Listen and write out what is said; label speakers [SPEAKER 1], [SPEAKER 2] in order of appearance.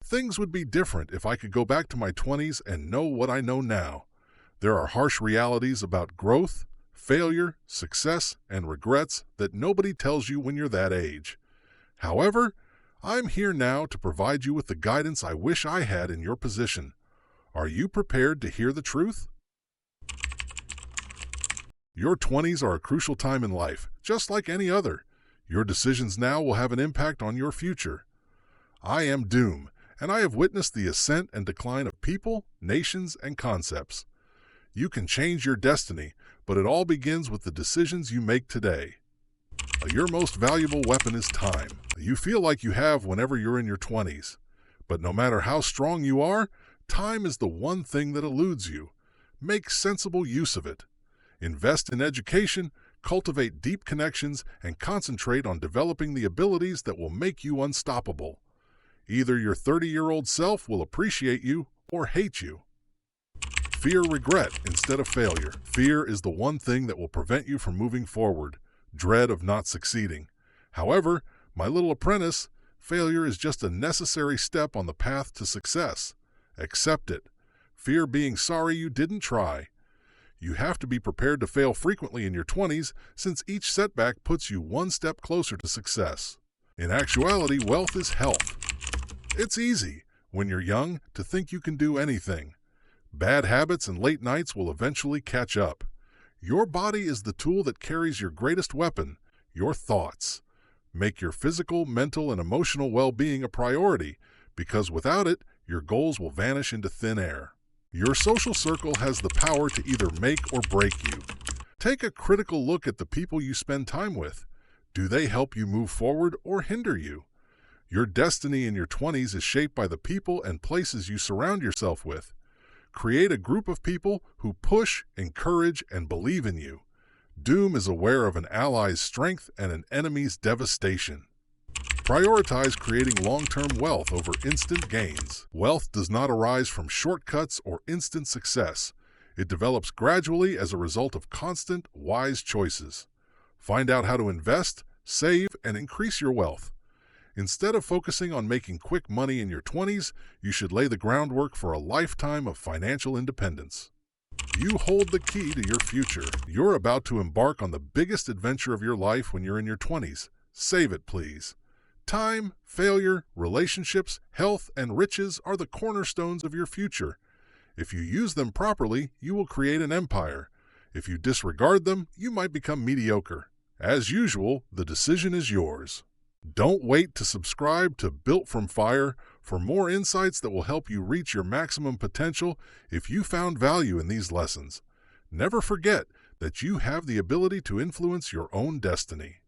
[SPEAKER 1] Things would be different if I could go back to my 20s and know what I know now. There are harsh realities about growth, failure, success, and regrets that nobody tells you when you're that age. However, I'm here now to provide you with the guidance I wish I had in your position. Are you prepared to hear the truth? Your 20s are a crucial time in life, just like any other. Your decisions now will have an impact on your future. I am Doom, and I have witnessed the ascent and decline of people, nations, and concepts. You can change your destiny, but it all begins with the decisions you make today. Your most valuable weapon is time. You feel like you have whenever you're in your 20s. But no matter how strong you are, time is the one thing that eludes you. Make sensible use of it. Invest in education, cultivate deep connections, and concentrate on developing the abilities that will make you unstoppable. Either your 30-year-old self will appreciate you or hate you. Fear regret instead of failure. Fear is the one thing that will prevent you from moving forward. Dread of not succeeding. However, my little apprentice, failure is just a necessary step on the path to success. Accept it. Fear being sorry you didn't try. You have to be prepared to fail frequently in your 20s, since each setback puts you one step closer to success. In actuality, wealth is health. It's easy, when you're young, to think you can do anything. Bad habits and late nights will eventually catch up. Your body is the tool that carries your greatest weapon, your thoughts. Make your physical, mental, and emotional well-being a priority, because without it, your goals will vanish into thin air. Your social circle has the power to either make or break you. Take a critical look at the people you spend time with. Do they help you move forward or hinder you? Your destiny in your 20s is shaped by the people and places you surround yourself with. Create a group of people who push, encourage, and believe in you. Doom is aware of an ally's strength and an enemy's devastation. Prioritize creating long-term wealth over instant gains. Wealth does not arise from shortcuts or instant success. It develops gradually as a result of constant, wise choices. Find out how to invest, save, and increase your wealth. Instead of focusing on making quick money in your 20s, you should lay the groundwork for a lifetime of financial independence. You hold the key to your future. You're about to embark on the biggest adventure of your life when you're in your 20s. Save it, please. Time, failure, relationships, health, and riches are the cornerstones of your future. If you use them properly, you will create an empire. If you disregard them, you might become mediocre. As usual, the decision is yours. Don't wait to subscribe to Built from Fire for more insights that will help you reach your maximum potential if you found value in these lessons. Never forget that you have the ability to influence your own destiny.